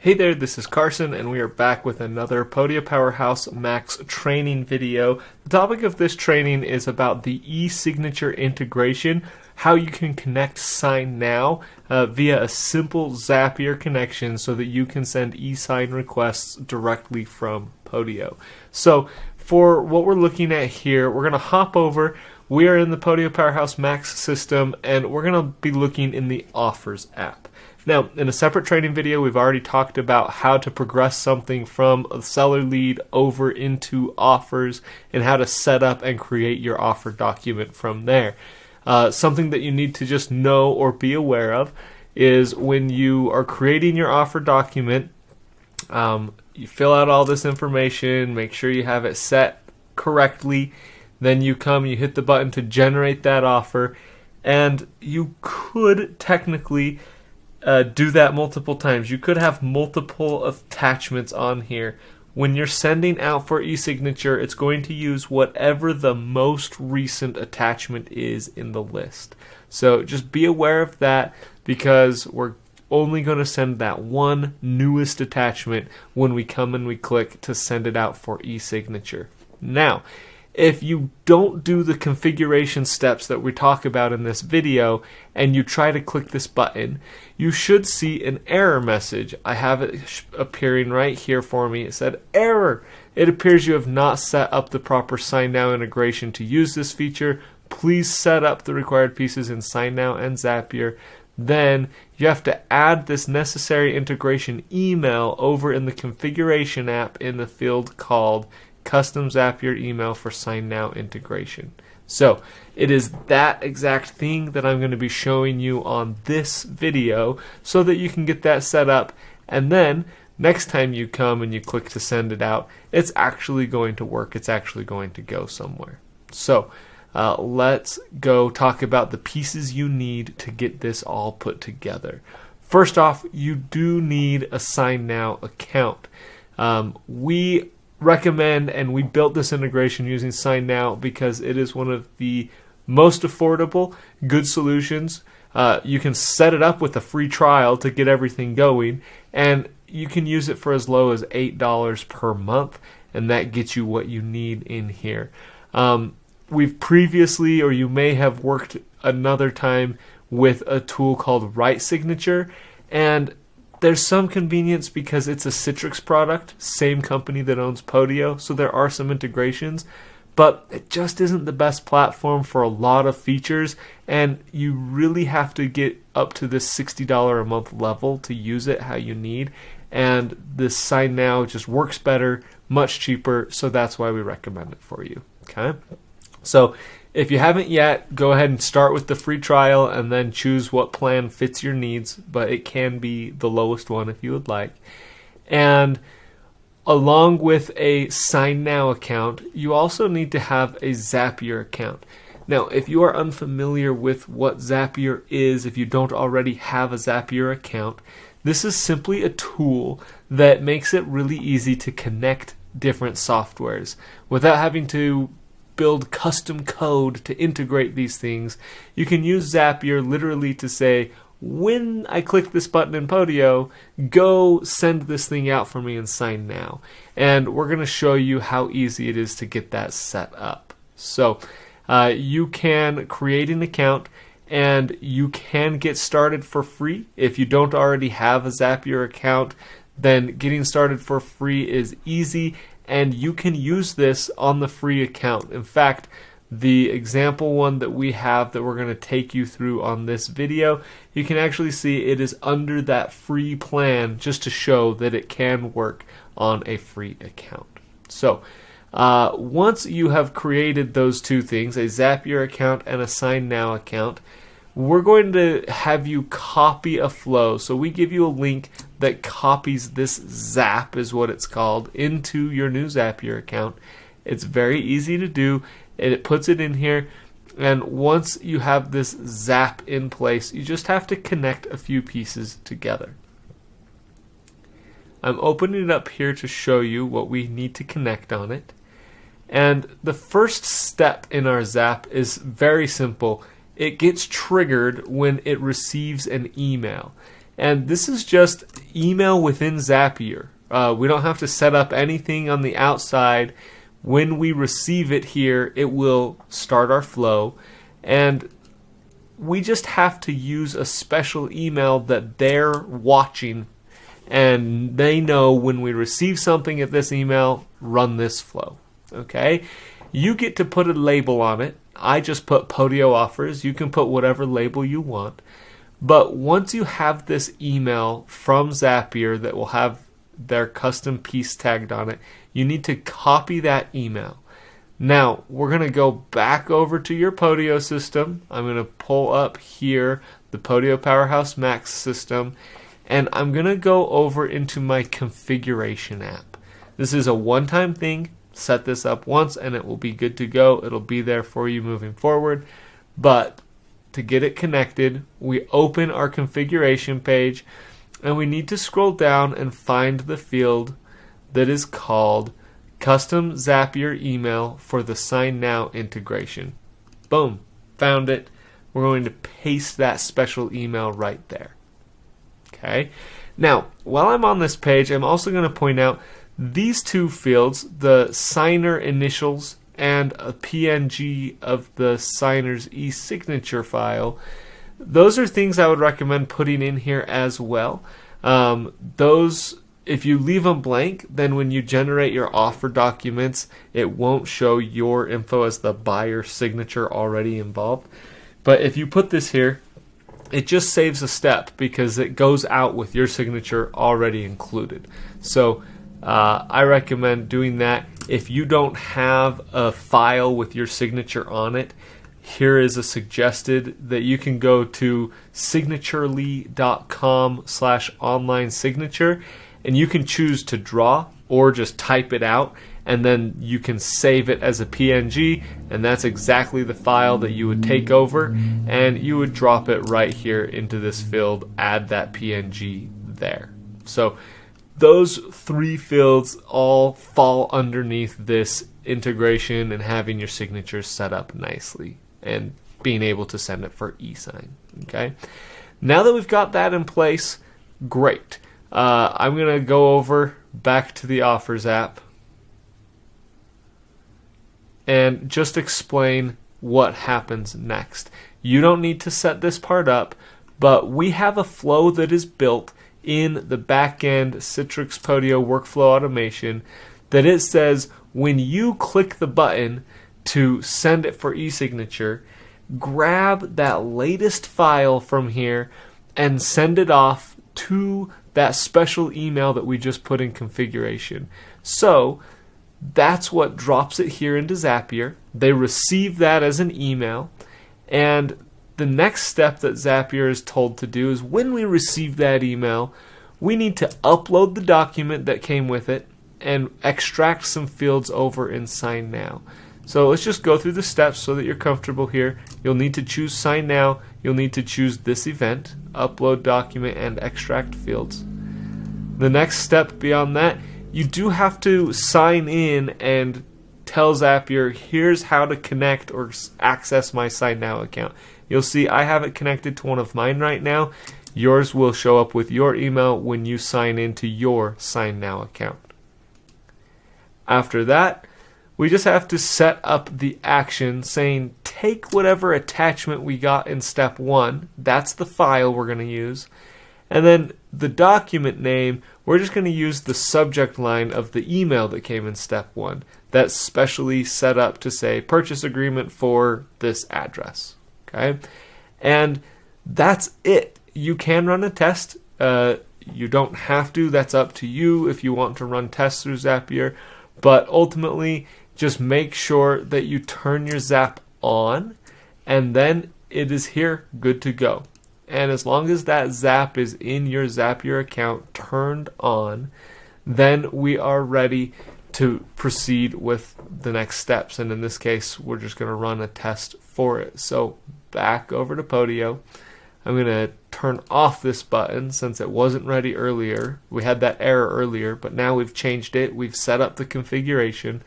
Hey there, this is Carson, and we are back with another Podia Powerhouse Max training video. The topic of this training is about the e-signature integration, how you can connect Sign Now via a simple Zapier connection so that you can send e-sign requests directly from Podio. So for what we're looking at here, we're going to hop over. We are in the Podia Powerhouse Max system, and we're going to be looking in the Offers app. Now, in a separate training video, we've already talked about how to progress something from a seller lead over into offers and how to set up and create your offer document from there. Something that you need to just know or be aware of is when you are creating your offer document, you fill out all this information, make sure you have it set correctly, then you hit the button to generate that offer, and you could technically do that multiple times. You could have multiple attachments on here. When you're sending out for e-signature, it's going to use whatever the most recent attachment is in the list. So just be aware of that, because we're only going to send that one newest attachment when we come and we click to send it out for e-signature. Now, if you don't do the configuration steps that we talk about in this video and you try to click this button, you should see an error message. I have it appearing right here for me. It said error. It appears you have not set up the proper Sign Now integration to use this feature. Please set up the required pieces in Sign Now and Zapier. Then you have to add this necessary integration email over in the configuration app in the field called Custom Zapier Email for Sign Now integration. So it is that exact thing that I'm going to be showing you on this video so that you can get that set up, and then next time you come and you click to send it out, it's actually going to work. It's actually going to go somewhere. So let's go talk about the pieces you need to get this all put together. First off, you do need a Sign Now account. We recommend, and we built this integration using Sign Now because it is one of the most affordable, good solutions. You can set it up with a free trial to get everything going, and you can use it for as low as $8 per month, and that gets you what you need in here. We've previously, or you may have worked another time with a tool called Right Signature, and there's some convenience because it's a Citrix product, same company that owns Podio, so there are some integrations, but it just isn't the best platform for a lot of features, and you really have to get up to this $60 a month level to use it how you need, and this Sign Now just works better, much cheaper, so that's why we recommend it for you. Okay? So if you haven't yet, go ahead and start with the free trial and then choose what plan fits your needs, but it can be the lowest one if you would like. And along with a Sign Now account, you also need to have a Zapier account. Now, if you are unfamiliar with what Zapier is, if you don't already have a Zapier account, this is simply a tool that makes it really easy to connect different softwares without having to build custom code to integrate these things. You can use Zapier literally to say, when I click this button in Podio, go send this thing out for me and Sign Now. And we're going to show you how easy it is to get that set up. So you can create an account and you can get started for free. If you don't already have a Zapier account, then getting started for free is easy, and you can use this on the free account. In fact, the example one that we have that we're going to take you through on this video, you can actually see it is under that free plan just to show that it can work on a free account. So once you have created those two things, a Zapier account and a Sign Now account, we're going to have you copy a flow. So we give you a link that copies this Zap, is what it's called, into your new Zapier account. It's very easy to do, and it puts it in here. And once you have this Zap in place, you just have to connect a few pieces together. I'm opening it up here to show you what we need to connect on it. And the first step in our Zap is very simple. It gets triggered when it receives an email. And this is just email within Zapier. We don't have to set up anything on the outside. When we receive it here, it will start our flow. And we just have to use a special email that they're watching, and they know when we receive something at this email, run this flow. Okay? You get to put a label on it. I just put Podio offers. You can put whatever label you want. But once you have this email from Zapier that will have their custom piece tagged on it, you need to copy that email. Now, we're going to go back over to your Podio system. I'm going to pull up here the Podio Powerhouse Max system, and I'm going to go over into my configuration app. This is a one-time thing. Set this up once and it will be good to go. It'll be there for you moving forward. But to get it connected, we open our configuration page, and we need to scroll down and find the field that is called Custom Zapier Email for the Sign Now integration. Boom, found it. We're going to paste that special email right there. Okay. Now, while I'm on this page, I'm also going to point out these two fields, the signer initials and a PNG of the signer's e-signature file. Those are things I would recommend putting in here as well. Those, if you leave them blank, then when you generate your offer documents, it won't show your info as the buyer signature already involved. But if you put this here, it just saves a step because it goes out with your signature already included. So I recommend doing that. If you don't have a file with your signature on it, here is a suggested that you can go to signaturely.com/online signature, and you can choose to draw or just type it out, and then you can save it as a PNG, and that's exactly the file that you would take over, and you would drop it right here into this field, add that PNG there. So those three fields all fall underneath this integration and having your signatures set up nicely and being able to send it for e-sign. Okay. Now that we've got that in place, great. I'm going to go over back to the Offers app and just explain what happens next. You don't need to set this part up, but we have a flow that is built in the back-end Citrix Podio workflow automation that it says when you click the button to send it for e-signature, grab that latest file from here and send it off to that special email that we just put in configuration. So that's what drops it here into Zapier. They receive that as an email, and the next step that Zapier is told to do is when we receive that email, we need to upload the document that came with it and extract some fields over in Sign Now. So let's just go through the steps so that you're comfortable here. You'll need to choose Sign Now. You'll need to choose this event, upload document, and extract fields. The next step beyond that, you do have to sign in and tell Zapier, here's how to connect or access my Sign Now account. You'll see I have it connected to one of mine right now. Yours will show up with your email when you sign into your Sign Now account. After that, we just have to set up the action saying take whatever attachment we got in step 1. That's the file we're going to use. And then the document name, we're just going to use the subject line of the email that came in step 1. That's specially set up to say purchase agreement for this address. Okay? And that's it. You can run a test. You don't have to. That's up to you if you want to run tests through Zapier. But ultimately, just make sure that you turn your Zap on, and then it is here, good to go. And as long as that Zap is in your Zapier account turned on, then we are ready to proceed with the next steps. And in this case, we're just going to run a test for it. So back over to Podio. I'm going to turn off this button since it wasn't ready earlier. We had that error earlier, but now we've changed it. We've set up the configuration.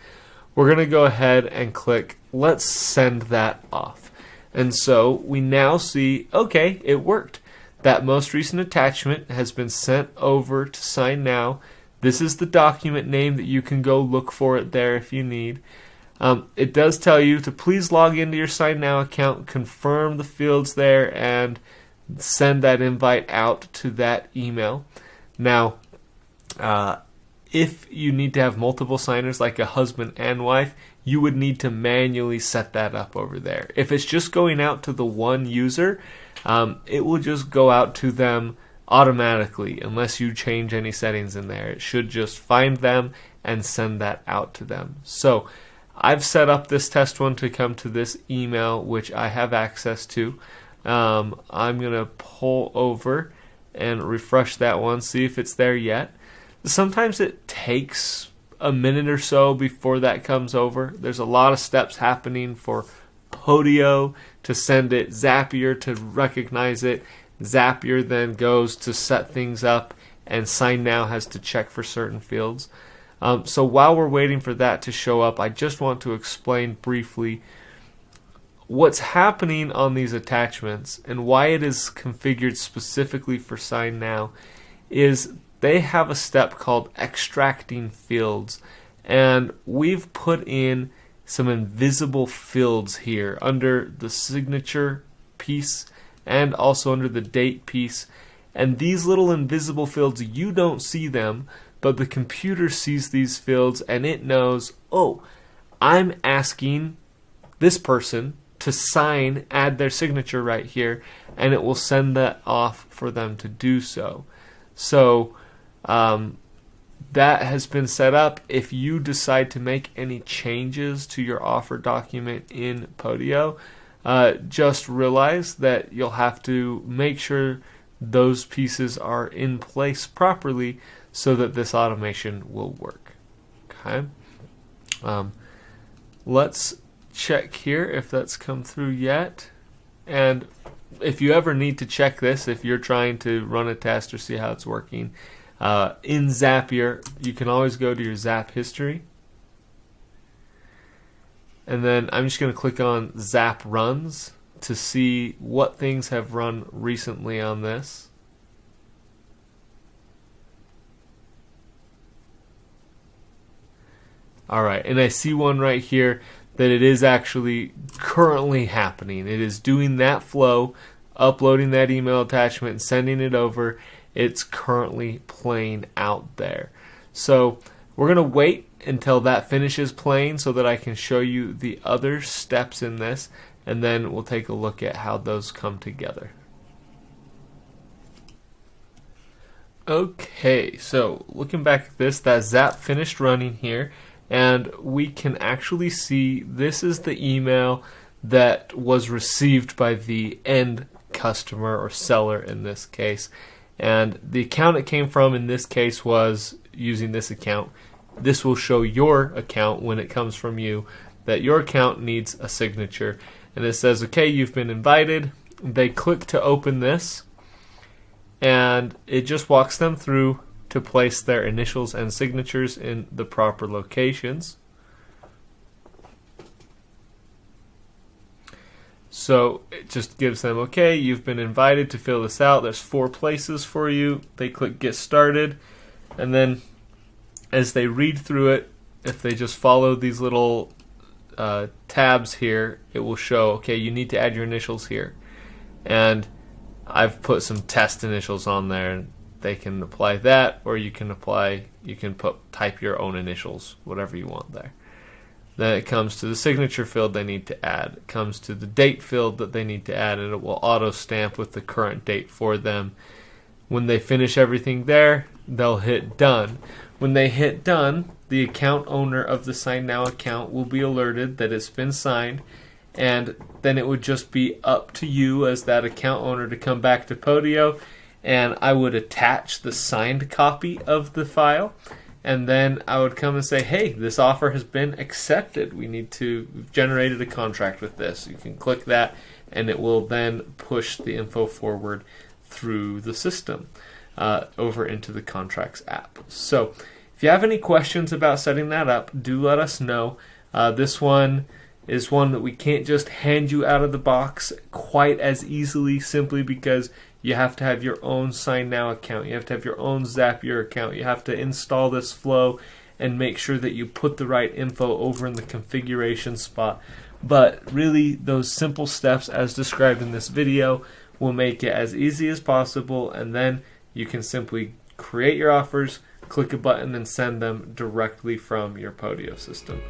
We're going to go ahead and click, let's send that off. And so we now see, okay, it worked. that most recent attachment has been sent over to Sign Now. This is the document name that you can go look for it there if you need. It does tell you to please log into your Sign Now account, confirm the fields there, and send that invite out to that email. Now, if you need to have multiple signers like a husband and wife, you would need to manually set that up over there. If it's just going out to the one user, it will just go out to them automatically unless you change any settings in there. It should just find them and send that out to them. So I've set up this test one to come to this email, which I have access to. I'm going to pull over and refresh that one, see if it's there yet. Sometimes it takes a minute or so before that comes over. There's a lot of steps happening for Podio to send it, Zapier to recognize it. Zapier then goes to set things up, and Sign Now has to check for certain fields. So while we're waiting for that to show up, I just want to explain briefly what's happening on these attachments and why it is configured specifically for Sign Now is they have a step called extracting fields, and we've put in some invisible fields here under the signature piece and also under the date piece. And these little invisible fields, you don't see them, but the computer sees these fields and it knows, oh, I'm asking this person to sign, add their signature right here, and it will send that off for them to do so. So that has been set up. If you decide to make any changes to your offer document in Podio, just realize that you'll have to make sure those pieces are in place properly so that this automation will work. Okay. Let's check here if that's come through yet. And if you ever need to check this, if you're trying to run a test or see how it's working, in Zapier, you can always go to your Zap history. And then I'm just going to click on Zap Runs to see what things have run recently on this. Alright, and I see one right here that it is actually currently happening. It is doing that flow, uploading that email attachment and sending it over. It's currently playing out there. So we're going to wait until that finishes playing so that I can show you the other steps in this, and then we'll take a look at how those come together. Okay, so looking back at this, that Zap finished running here, and we can actually see this is the email that was received by the end customer or seller in this case. And the account it came from in this case was using this account. This will show your account when it comes from you that your account needs a signature. And it says, okay, you've been invited. They click to open this, and it just walks them through to place their initials and signatures in the proper locations. So it just gives them, okay, you've been invited to fill this out. There's 4 places for you. They click Get Started. And then as they read through it, if they just follow these little tabs here, it will show, okay, you need to add your initials here. And I've put some test initials on there. They can apply that, or you can type your own initials, whatever you want there. Then it comes to the signature field they need to add. It comes to the date field that they need to add, and it will auto stamp with the current date for them. When they finish everything there, they'll hit done. When they hit done, the account owner of the Sign Now account will be alerted that it's been signed, and then it would just be up to you as that account owner to come back to Podio, and I would attach the signed copy of the file, and then I would come and say, hey, this offer has been accepted. We've generated a contract with this. You can click that, and it will then push the info forward through the system over into the Contracts app. So if you have any questions about setting that up, do let us know. This one is one that we can't just hand you out of the box quite as easily, simply because you have to have your own Sign Now account. You have to have your own Zapier account. You have to install this flow and make sure that you put the right info over in the configuration spot. But really, those simple steps as described in this video will make it as easy as possible, and then you can simply create your offers, click a button, and send them directly from your Podio system.